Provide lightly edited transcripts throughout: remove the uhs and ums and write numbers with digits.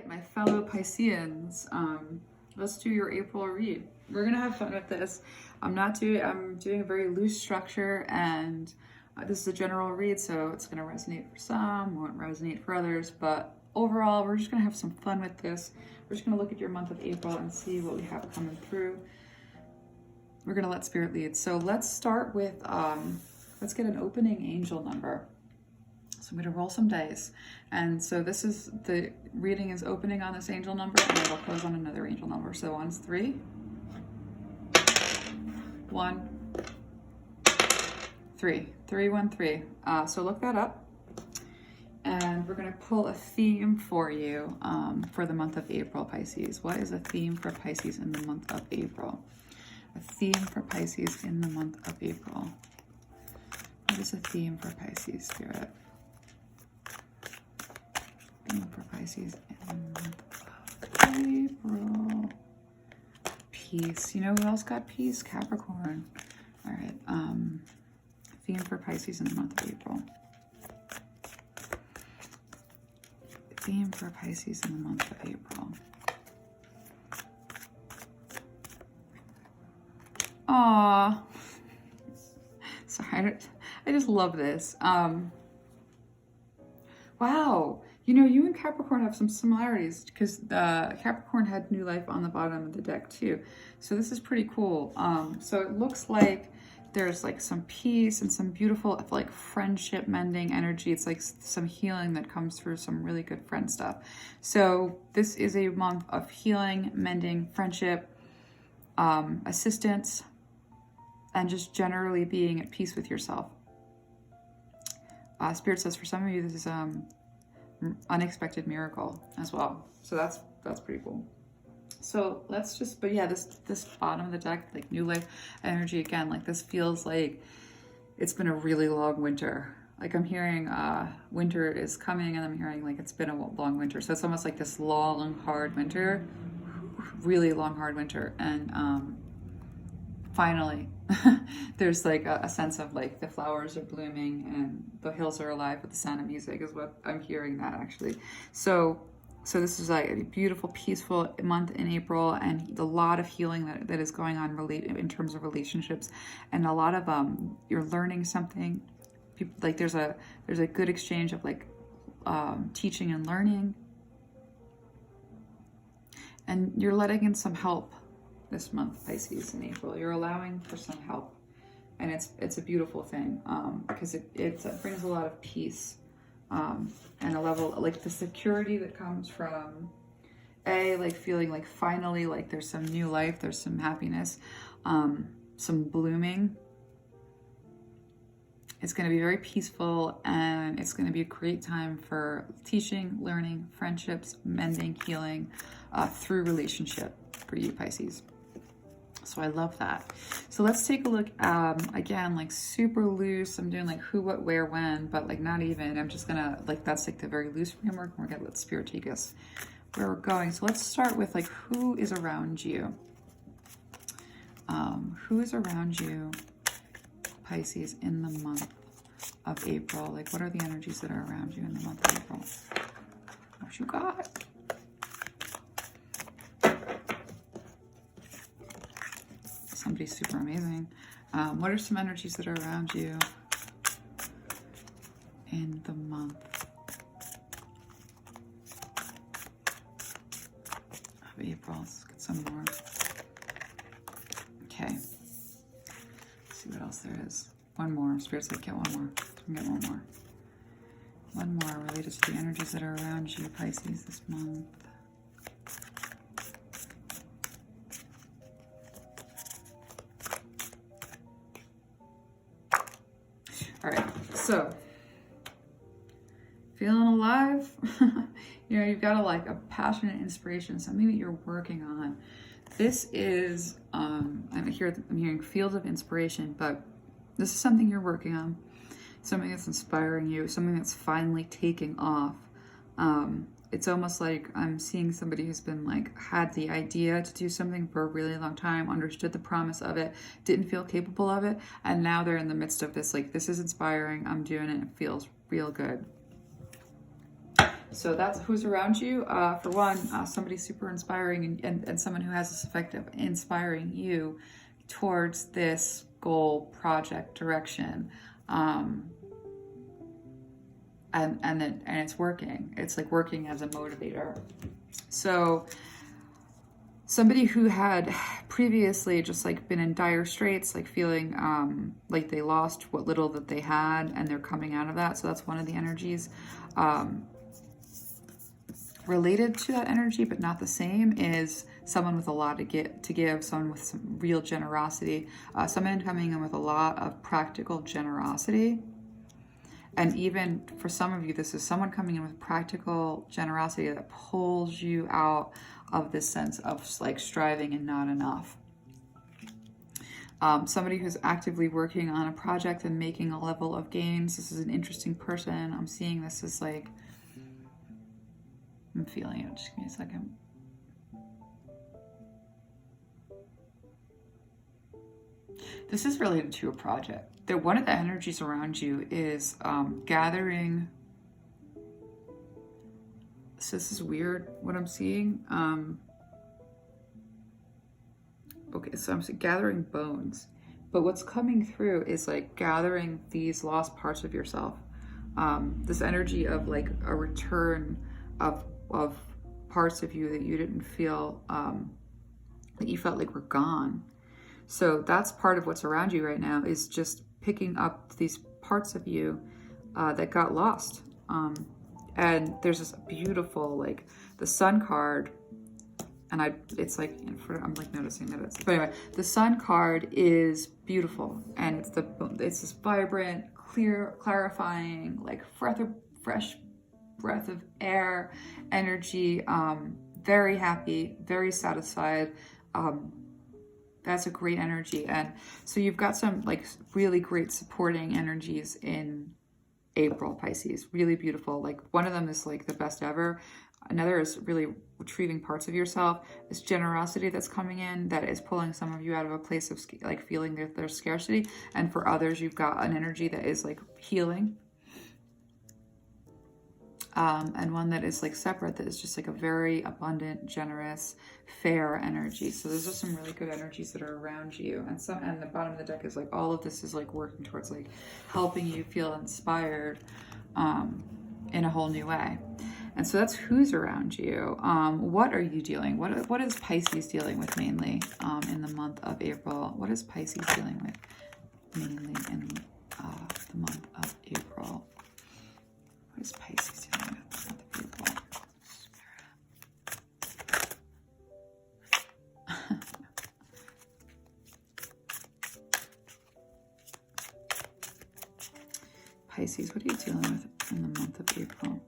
right, my fellow Pisceans, let's do your April read. We're gonna have fun with this. I'm doing a very loose structure, and this is a general read, so it's gonna resonate for some, won't resonate for others, but overall, we're just gonna have some fun with this. We're just gonna look at your month of April and see what we have coming through. We're gonna let spirit lead. So let's start with, let's get an opening angel number. So I'm going to roll some dice. And so this is, the reading is opening on this angel number, and it'll close on another angel number. So one's 3, 1, 3, 3, 1, 3. So look that up. And we're going to pull a theme for you for the month of April, Pisces. What is a theme for Pisces in the month of April? A theme for Pisces in the month of April. What is a theme for Pisces, Spirit? For Pisces in the month of April. Peace. You know who else got peace? Capricorn. All right. Theme for Pisces in the month of April. Theme for Pisces in the month of April. Aww. Sorry, I just love this. Wow. You know, you and Capricorn have some similarities because Capricorn had new life on the bottom of the deck too. So this is pretty cool. So it looks like there's like some peace and some beautiful like friendship mending energy. It's like some healing that comes through some really good friend stuff. So this is a month of healing, mending, friendship, assistance, and just generally being at peace with yourself. Spirit says for some of you, this is unexpected miracle as well. So that's pretty cool. So let's just, but yeah, this bottom of the deck, like new life energy again, like this feels like it's been a really long winter. Like I'm hearing winter is coming, and I'm hearing like it's been a long winter. So it's almost like this long, hard winter, really long, hard winter. And finally, there's like a sense of like the flowers are blooming and the hills are alive with the sound of music is what I'm hearing that actually. So this is like a beautiful, peaceful month in April, and a lot of healing that is going on in terms of relationships, and a lot of you're learning something. People, like there's a good exchange of like teaching and learning, and you're letting in some help. This month, Pisces, in April, you're allowing for some help, and it's a beautiful thing because it brings a lot of peace and a level like the security that comes from like feeling like finally like there's some new life, there's some happiness, some blooming. It's going to be very peaceful, and it's going to be a great time for teaching, learning, friendships, mending, healing through relationship for you, Pisces. So I love that. So let's take a look, again, like super loose. I'm doing like who, what, where, when, but like not even. I'm just gonna, like that's like the very loose framework. We're gonna let spirit take us where we're going. So let's start with like who is around you. Who is around you, Pisces, in the month of April? Like what are the energies that are around you in the month of April? What you got? Somebody super amazing. What are some energies that are around you in the month of April? Let's get some more. Okay. Let's see what else there is. One more. Spirit said get one more. We can get one more. One more related to the energies that are around you, Pisces, this month. All right, so feeling alive, you know, you've got a passionate inspiration, something that you're working on. This is, I'm hearing fields of inspiration, but this is something you're working on, something that's inspiring you, something that's finally taking off. It's almost like I'm seeing somebody who's been like, had the idea to do something for a really long time, understood the promise of it, didn't feel capable of it, and now they're in the midst of this, like, this is inspiring, I'm doing it, it feels real good. So that's who's around you. For one, somebody super inspiring and someone who has this effect of inspiring you towards this goal, project, direction. And it's working. It's like working as a motivator. So somebody who had previously just like been in dire straits, like feeling like they lost what little that they had, and they're coming out of that. So that's one of the energies. Related to that energy, but not the same, is someone with a lot to give, someone with some real generosity, someone coming in with a lot of practical generosity. And even for some of you, this is someone coming in with practical generosity that pulls you out of this sense of like striving and not enough. Somebody who's actively working on a project and making a level of gains. This is an interesting person. I'm seeing this as like, I'm feeling it. Just give me a second. This is related to a project. One of the energies around you is gathering. So this is weird what I'm seeing. Okay, so I'm gathering bones. But what's coming through is like gathering these lost parts of yourself. This energy of like a return of parts of you that you didn't feel, that you felt like were gone. So that's part of what's around you right now, is just picking up these parts of you that got lost. And there's this beautiful, like the Sun card, and it's like, I'm like noticing that it's, but anyway, the Sun card is beautiful, and it's this vibrant, clear, clarifying, like fresh breath of air energy, very happy, very satisfied. That's a great energy. And so you've got some like really great supporting energies in April, Pisces. Really beautiful. Like one of them is like the best ever. Another is really retrieving parts of yourself. This generosity that's coming in that is pulling some of you out of a place of like feeling that there's scarcity. And for others, you've got an energy that is like healing. And one that is like separate, that is just like a very abundant, generous, fair energy. So those are some really good energies that are around you. And the bottom of the deck is like all of this is like working towards like helping you feel inspired in a whole new way. And so that's who's around you. What are you dealing? What is Pisces dealing with mainly in the month of April? What is Pisces dealing with mainly in the month of April? What is Pisces dealing with in the month of April? Pisces, what are you dealing with in the month of April?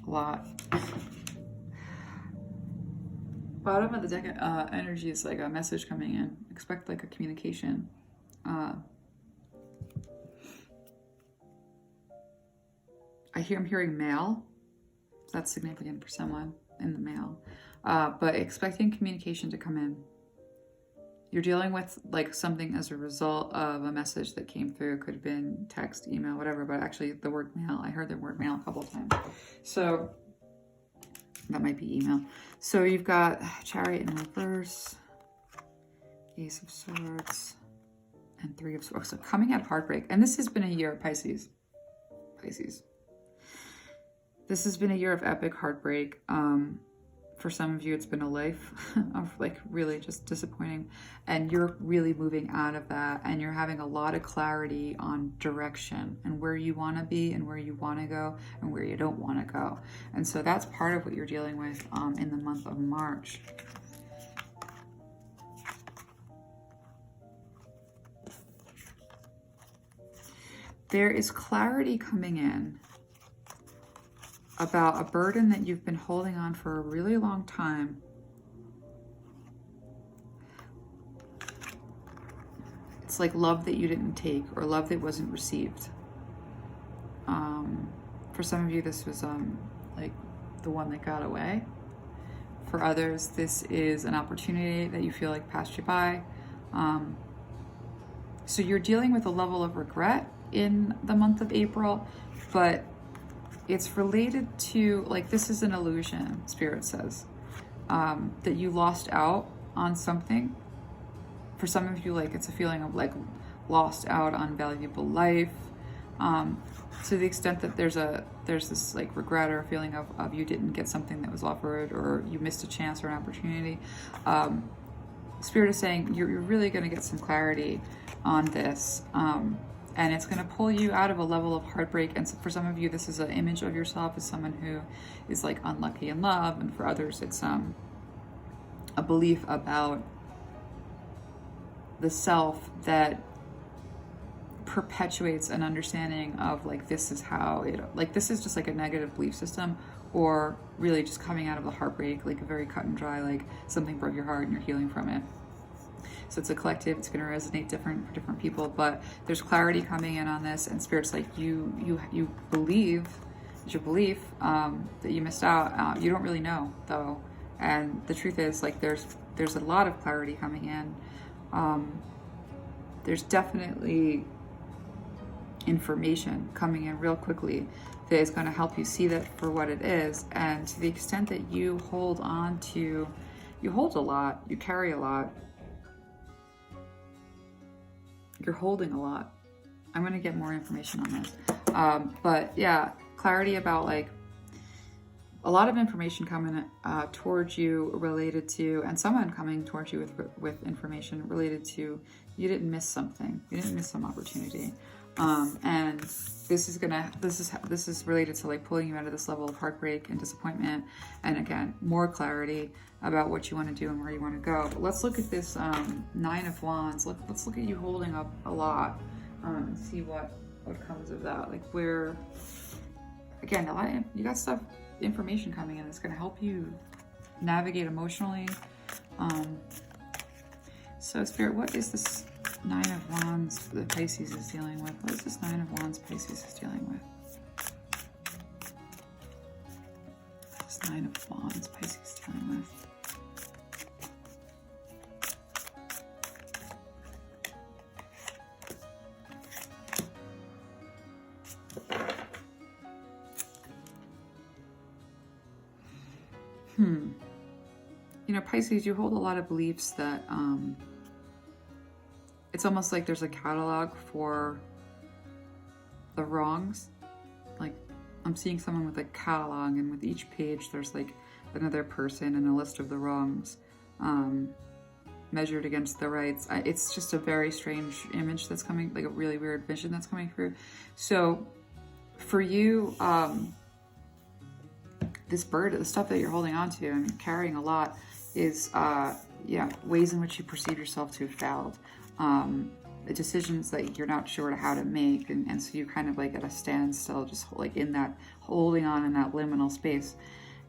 A lot. Bottom of the deck energy is like a message coming in. Expect like a communication. I'm hearing mail. That's significant for someone in the mail. But expecting communication to come in. You're dealing with like something as a result of a message that came through. Could have been text, email, whatever, but actually the word mail. I heard the word mail a couple of times. So that might be email. So you've got Chariot in reverse, Ace of Swords, and Three of Swords. So coming out of heartbreak. And this has been a year of Pisces. This has been a year of epic heartbreak. For some of you, it's been a life of like really just disappointing. And you're really moving out of that. And you're having a lot of clarity on direction and where you want to be and where you want to go and where you don't want to go. And so that's part of what you're dealing with in the month of March. There is clarity coming in about a burden that you've been holding on for a really long time. It's like love that you didn't take or love that wasn't received. For some of you, this was like the one that got away. For others, this is an opportunity that you feel like passed you by. So you're dealing with a level of regret in the month of April, but it's related to, like, this is an illusion, Spirit says, that you lost out on something. For some of you, like, it's a feeling of like lost out on valuable life, to the extent that there's this like regret or feeling of you didn't get something that was offered, or you missed a chance or an opportunity. Spirit is saying you're really going to get some clarity on this, and it's going to pull you out of a level of heartbreak. And so for some of you, this is an image of yourself as someone who is like unlucky in love, and for others it's a belief about the self that perpetuates an understanding of like, this is how it, like, this is just like a negative belief system, or really just coming out of the heartbreak, like a very cut and dry, like something broke your heart and you're healing from it. So it's a collective, it's going to resonate different for different people, but there's clarity coming in on this, and Spirit's like, you believe, it's your belief that you missed out. You don't really know though, and the truth is, like, there's a lot of clarity coming in. There's definitely information coming in real quickly that is going to help you see that for what it is. And to the extent that you hold on to, you hold a lot, you carry a lot, you're holding a lot. I'm going to get more information on this. But yeah, clarity about like a lot of information coming towards you related to, and someone coming towards you with information related to, you didn't miss something, you didn't miss some opportunity. And this is related to like pulling you out of this level of heartbreak and disappointment, and again, more clarity about what you want to do and where you want to go. But let's look at this Nine of Wands. Let's look at you holding up a lot, and see what comes of that. Like, where, again, a lot of, you got stuff, information coming in that's going to help you navigate emotionally. So Spirit, what is this Nine of Wands that Pisces is dealing with? What is this Nine of Wands Pisces is dealing with? This Nine of Wands Pisces is dealing with. You know, Pisces, you hold a lot of beliefs that it's almost like there's a catalog for the wrongs. Like, I'm seeing someone with a catalog, and with each page there's like another person and a list of the wrongs measured against the rights. It's just a very strange image that's coming, like a really weird vision that's coming through. So for you, this burden, the stuff that you're holding on to and carrying a lot, is ways in which you perceive yourself to have failed, decisions that you're not sure how to make, and so you're kind of like at a standstill, just like in that, holding on in that liminal space.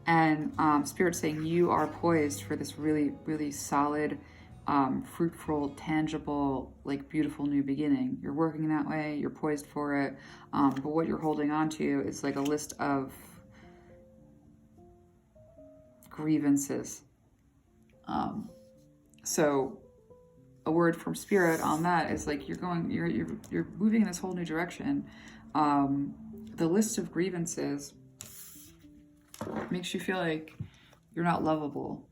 And Spirit's saying you are poised for this really, really solid, fruitful, tangible, like beautiful new beginning. You're working that way, you're poised for it, but what you're holding on to is like a list of grievances. So a word from Spirit on that is like, you're moving in this whole new direction. The list of grievances makes you feel like you're not lovable,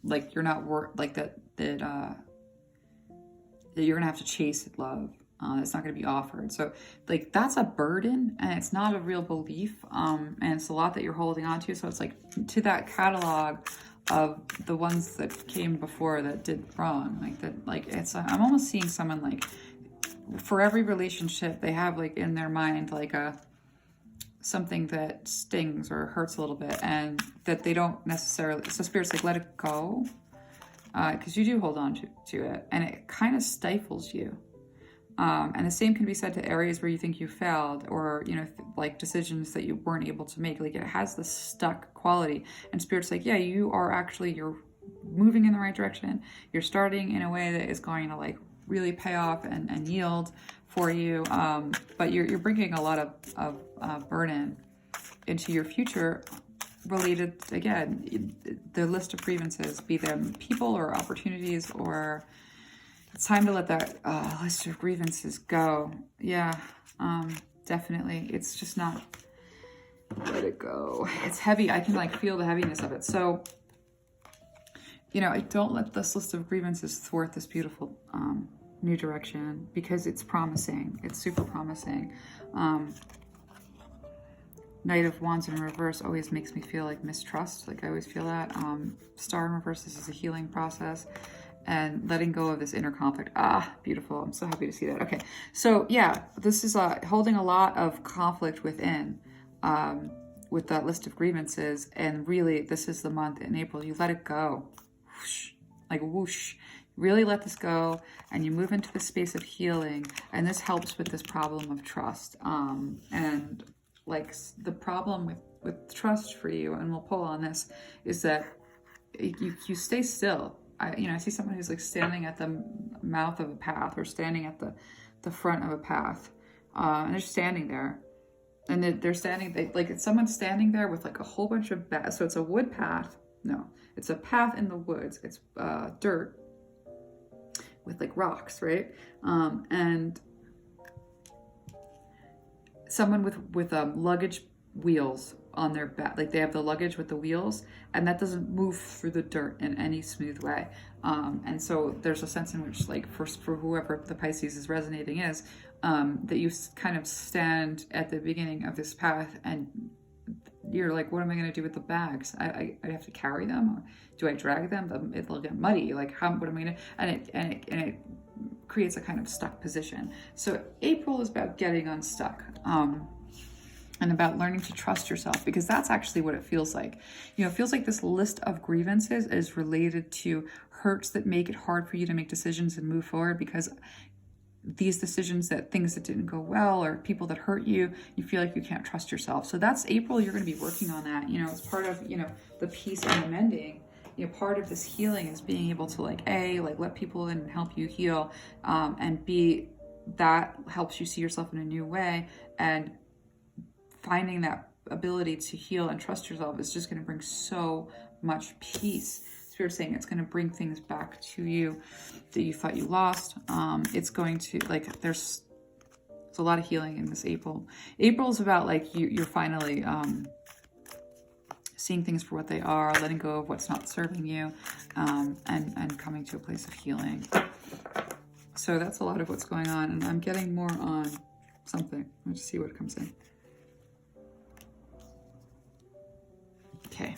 like you're not like that you're gonna have to chase love. It's not going to be offered. So like, that's a burden, and it's not a real belief, and it's a lot that you're holding on to. So it's like, to that catalog of the ones that came before that did wrong, like that, like it's, I'm almost seeing someone like, for every relationship they have like in their mind like something that stings or hurts a little bit, and that they don't necessarily, so Spirit's like, let it go, because you do hold on to it, and it kind of stifles you. And the same can be said to areas where you think you failed, or, you know, like decisions that you weren't able to make. Like, it has this stuck quality. And Spirit's like, yeah, you're moving in the right direction. You're starting in a way that is going to like really pay off and yield for you. But you're bringing a lot of burden into your future related, again, the list of grievances, be them people or opportunities, or It's time to let that list of grievances go. Yeah, definitely. It's just not, let it go. It's heavy. I can like feel the heaviness of it. So, you know, don't let this list of grievances thwart this beautiful new direction, because it's promising. It's super promising. Knight of Wands in reverse always makes me feel like mistrust. Like I always feel that. Star in reverse, this is a healing process. And letting go of this inner conflict. Ah, beautiful. I'm so happy to see that. Okay, so yeah, this is holding a lot of conflict within with that list of grievances. And really, this is the month in April. You let it go. Whoosh, like whoosh. Really let this go, and you move into the space of healing. And this helps with this problem of trust. And like the problem with trust for you, and we'll pull on this, is that you stay still. I see someone who's like standing at the mouth of a path, or standing at the front of a path, and they're standing there, and they're standing, like it's someone standing there with like a whole bunch of so it's a wood path. No, it's a path in the woods. It's dirt with like rocks, right? And someone with luggage wheels on their back, like they have the luggage with the wheels, and that doesn't move through the dirt in any smooth way. And so there's a sense in which, like for whoever the Pisces is resonating is, that you kind of stand at the beginning of this path, and you're like, what am I going to do with the bags? I have to carry them, or do I drag them? It'll get muddy. Like what am I going to? And it creates a kind of stuck position. So April is about getting unstuck. And about learning to trust yourself, because that's actually what it feels like. You know, it feels like this list of grievances is related to hurts that make it hard for you to make decisions and move forward, because these decisions, that things that didn't go well, or people that hurt you, you feel like you can't trust yourself. So that's April. You're going to be working on that. You know, it's part of, you know, the peace and the mending. You know, part of this healing is being able to like let people in and help you heal, and B, that helps you see yourself in a new way. And finding that ability to heal and trust yourself is just going to bring so much peace. Spirit's saying it's going to bring things back to you that you thought you lost. It's going to, like, there's a lot of healing in this April. April is about like you're finally seeing things for what they are, letting go of what's not serving you, and coming to a place of healing. So that's a lot of what's going on, and I'm getting more on something. Let's see what comes in. Okay.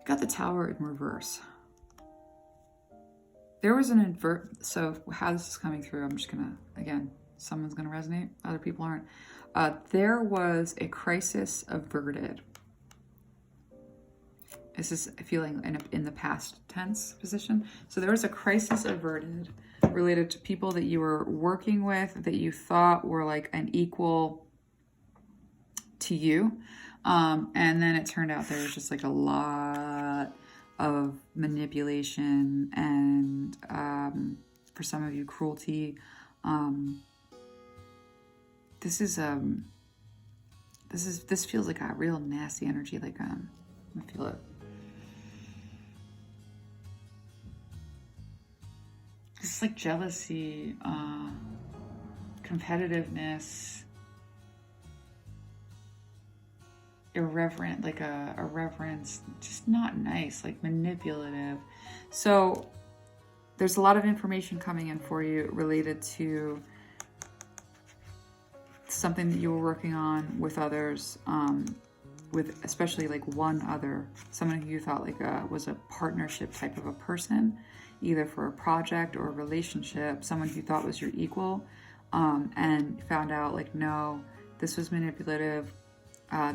Got the Tower in reverse. There was an so how this is coming through, I'm just gonna, again, someone's gonna resonate, other people aren't. There was a crisis averted. This is feeling in the past tense position. So there was a crisis averted related to people that you were working with, that you thought were like an equal to you, and then it turned out there was just like a lot of manipulation and for some of you cruelty. This feels like a real nasty energy. Like I feel it. It's like jealousy, competitiveness, irreverent, like a reverence, just not nice, like manipulative. So there's a lot of information coming in for you related to something that you were working on with others, with especially like one other, someone who you thought like was a partnership type of a person, either for a project or a relationship, someone who you thought was your equal, and found out like, no, this was manipulative.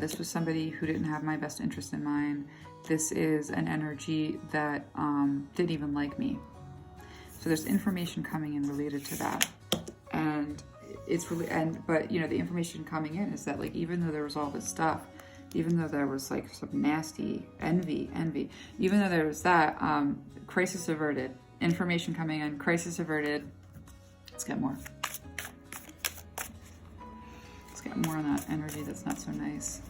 This was somebody who didn't have my best interest in mind. This is an energy that didn't even like me. So there's information coming in related to that. And it's really, but you know, the information coming in is that like, even though there was all this stuff, even though there was like some nasty envy, even though there was that, crisis averted, information coming in, crisis averted. Let's get more. More on that energy that's not so nice.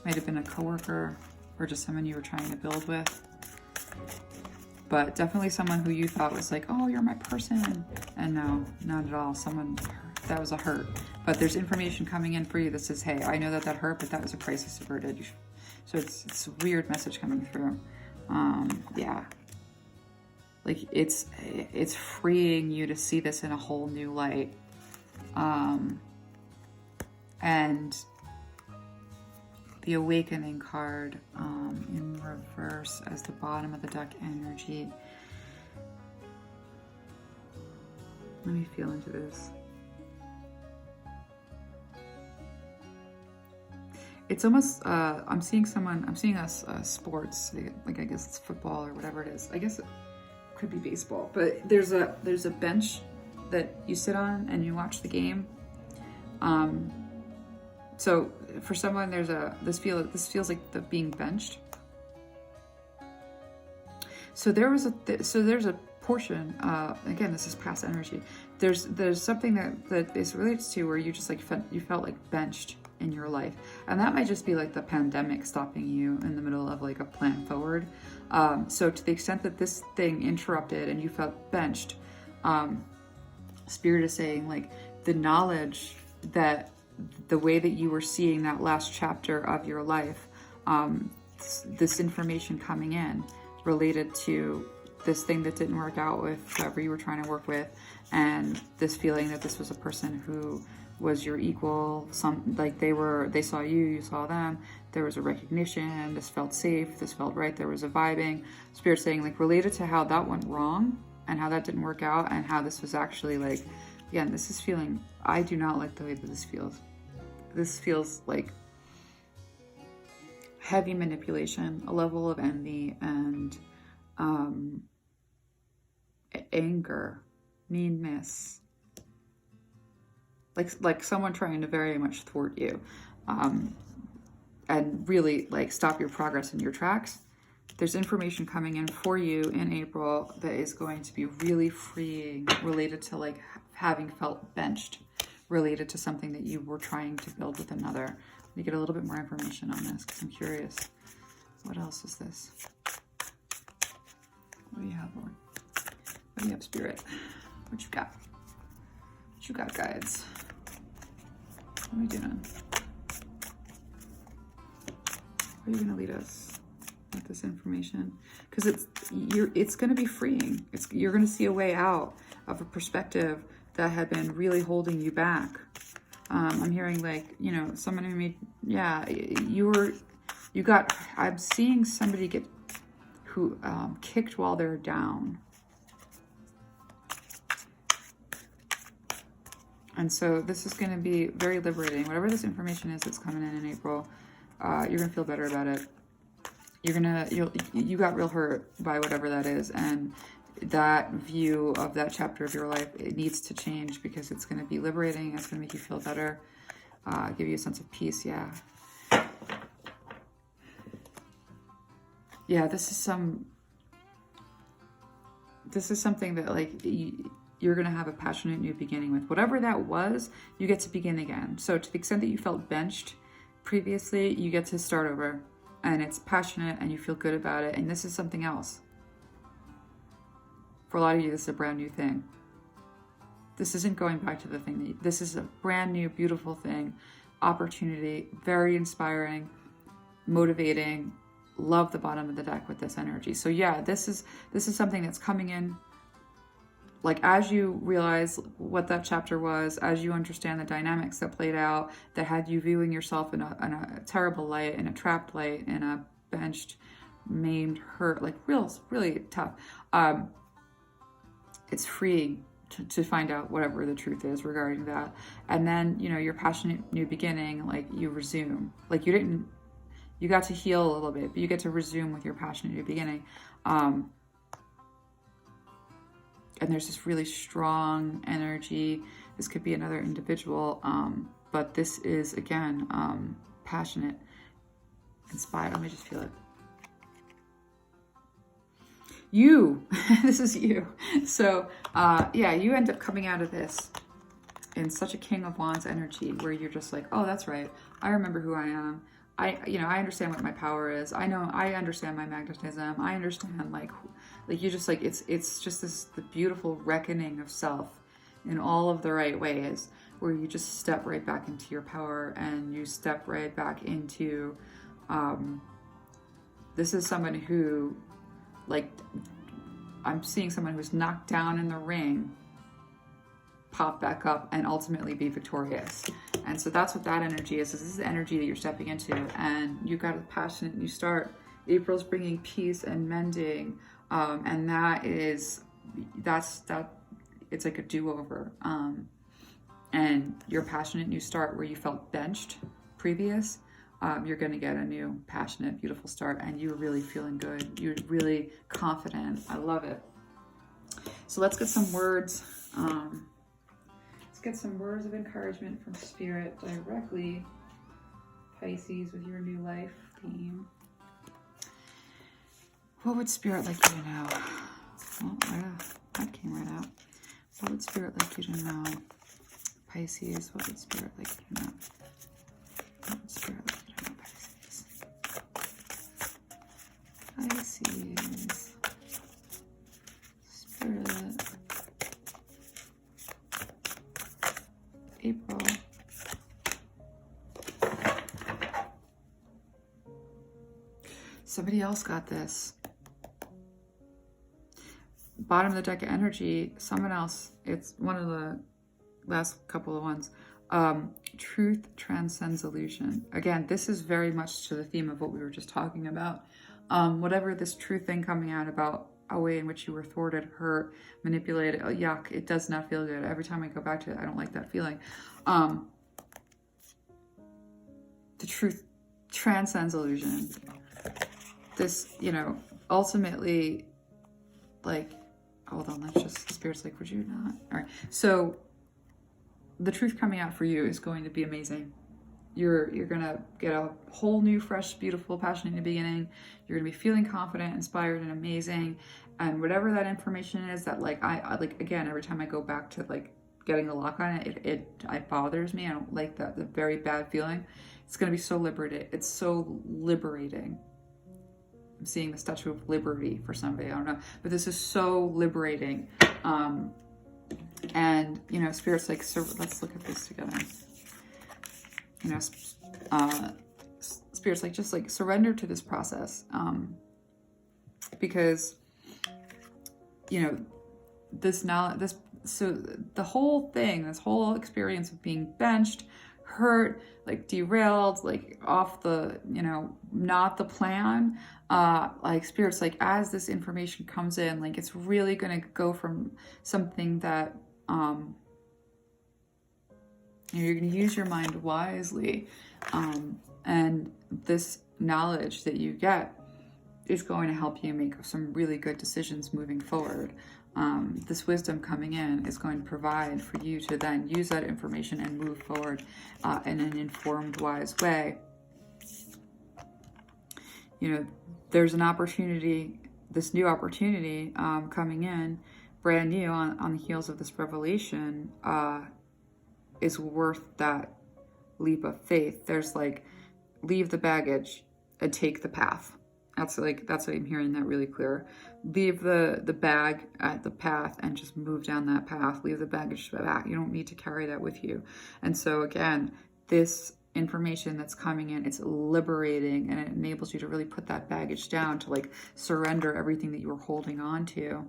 Might have been a coworker or just someone you were trying to build with. but definitely someone who you thought was like, oh, you're my person. And no, not at all. Someone, that was a hurt. But there's information coming in for you that says, hey, I know that hurt, but that was a crisis averted. So it's a weird message coming through. Yeah. Like it's freeing you to see this in a whole new light. And the Awakening card in reverse as the bottom of the deck energy. Let me feel into this. It's almost, I'm seeing us sports, like I guess it's football or whatever it is. I guess it could be baseball, but there's a bench that you sit on and you watch the game. So for someone, this feels like the being benched. So there's a portion, again, this is past energy. There's something that this relates to where you just like you felt like benched in your life, and that might just be like the pandemic stopping you in the middle of like a plan forward. So to the extent that this thing interrupted and you felt benched, Spirit is saying like the knowledge that the way that you were seeing that last chapter of your life, this information coming in related to this thing that didn't work out with whoever you were trying to work with, and this feeling that this was a person who was your equal, they saw you, you saw them, there was a recognition, this felt safe, this felt right, there was a vibing. Spirit saying like related to how that went wrong and how that didn't work out and how this was actually like, again, this is feeling, I do not like the way that this feels. This feels like heavy manipulation, a level of envy and anger, meanness, like someone trying to very much thwart you, and really like stop your progress in your tracks. There's information coming in for you in April that is going to be really freeing, related to like having felt benched, related to something that you were trying to build with another. Let me get a little bit more information on this because I'm curious. What else is this? What do you have, Lord? What do you have, Spirit? What you got? What you got, guides? What are we doing? Where are you going to lead us with this information? Because it's going to be freeing. You're going to see a way out of a perspective that had been really holding you back. I'm hearing like, you know, someone who made, yeah, I'm seeing somebody who kicked while they're down. And so this is going to be very liberating. Whatever this information is that's coming in April, you're going to feel better about it. You got real hurt by whatever that is. And that view of that chapter of your life, it needs to change because it's going to be liberating. It's going to make you feel better, give you a sense of peace. Yeah. Yeah, this is something that like you're going to have a passionate new beginning with. Whatever that was, you get to begin again. So to the extent that you felt benched previously, you get to start over, and it's passionate and you feel good about it. And this is something else. For a lot of you, this is a brand new thing. This isn't going back to the thing. This is a brand new, beautiful thing. Opportunity, very inspiring, motivating. Love the bottom of the deck with this energy. So yeah, this is something that's coming in. Like as you realize what that chapter was, as you understand the dynamics that played out, that had you viewing yourself in a terrible light, in a trapped light, in a benched, maimed, hurt, like really tough. It's freeing to find out whatever the truth is regarding that. And then, you know, your passionate new beginning, like you resume. Like you got to heal a little bit, but you get to resume with your passionate new beginning. And there's this really strong energy. This could be another individual, but this is, again, passionate, inspired. Let me just feel it. This is you. So yeah, you end up coming out of this in such a King of Wands energy where you're just like, oh, that's right, I remember who I am. I understand what my power is. I understand my magnetism. I understand like you just like, it's just the beautiful reckoning of self in all of the right ways, where you just step right back into your power, and you step right back into, this is someone who, like, I'm seeing someone who's knocked down in the ring pop back up and ultimately be victorious. And so that's what that energy is. This is the energy that you're stepping into, and you got a passionate new start. April's bringing peace and mending, and that's it's like a do-over. And your passionate new start, where you felt benched previous, you're going to get a new passionate, beautiful start, and you're really feeling good. You're really confident. I love it. So let's get some words. Let's get some words of encouragement from Spirit directly, Pisces, with your new life theme. What would Spirit like you to know? Oh, yeah, that came right out. What would Spirit like you to know? Pisces, what would Spirit like you to know? What would Spirit like you to know, Pisces? Pisces. Spirit. April. Somebody else got this. Bottom of the deck of energy, someone else, it's one of the last couple of ones. Truth transcends illusion. Again, this is very much to the theme of what we were just talking about. Whatever this truth thing coming out about a way in which you were thwarted, hurt, manipulated, yuck, it does not feel good. Every time I go back to it, I don't like that feeling. The truth transcends illusion. This, ultimately, like, hold on, let's just, Spirit's like, would you not? All right, so the truth coming out for you is going to be amazing. You're gonna get a whole new, fresh, beautiful, passionate new beginning. You're gonna be feeling confident, inspired, and amazing. And whatever that information is that, like, I like, again, every time I go back to like getting a lock on it, it bothers me. I don't like that, the very bad feeling. It's gonna be so liberating. It's so liberating. I'm seeing the Statue of Liberty for somebody, I don't know, but this is so liberating. And Spirit's like, so let's look at this together. Spirit's like, just like surrender to this process, because this knowledge, so the whole thing, this whole experience of being benched, hurt, like derailed, like off the, not the plan, like Spirit's like, as this information comes in, like it's really going to go from something that you're going to use your mind wisely, and this knowledge that you get is going to help you make some really good decisions moving forward. This wisdom coming in is going to provide for you to then use that information and move forward in an informed, wise way. There's an opportunity, this new opportunity coming in, brand new on the heels of this revelation, is worth that leap of faith. There's like, leave the baggage and take the path. That's what I'm hearing that really clear. Leave the bag at the path and just move down that path. Leave the baggage back. You don't need to carry that with you. And so again, this information that's coming in, it's liberating, and it enables you to really put that baggage down, to like surrender everything that you were holding on to.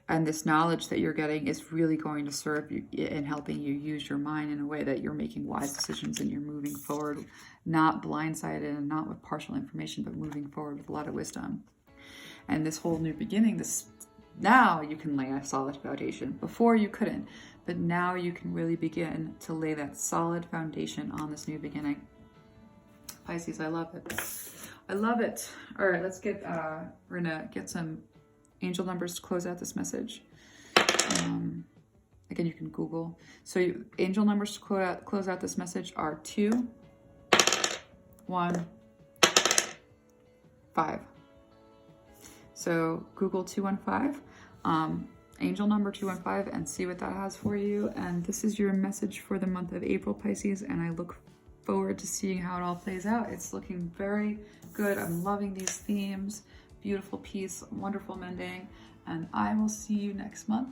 And this knowledge that you're getting is really going to serve you in helping you use your mind in a way that you're making wise decisions and you're moving forward, not blindsided and not with partial information, but moving forward with a lot of wisdom. And this whole new beginning, now you can lay a solid foundation. Before you couldn't, but now you can really begin to lay that solid foundation on this new beginning. Pisces, I love it. I love it. All right, let's get, we're gonna get some angel numbers to close out this message. Again, you can Google. So angel numbers to close out this message are 2, 1, 5. So Google 215, angel number 215, and see what that has for you. And this is your message for the month of April, Pisces. And I look forward to seeing how it all plays out. It's looking very good. I'm loving these themes. Beautiful peace, wonderful mending, and I will see you next month.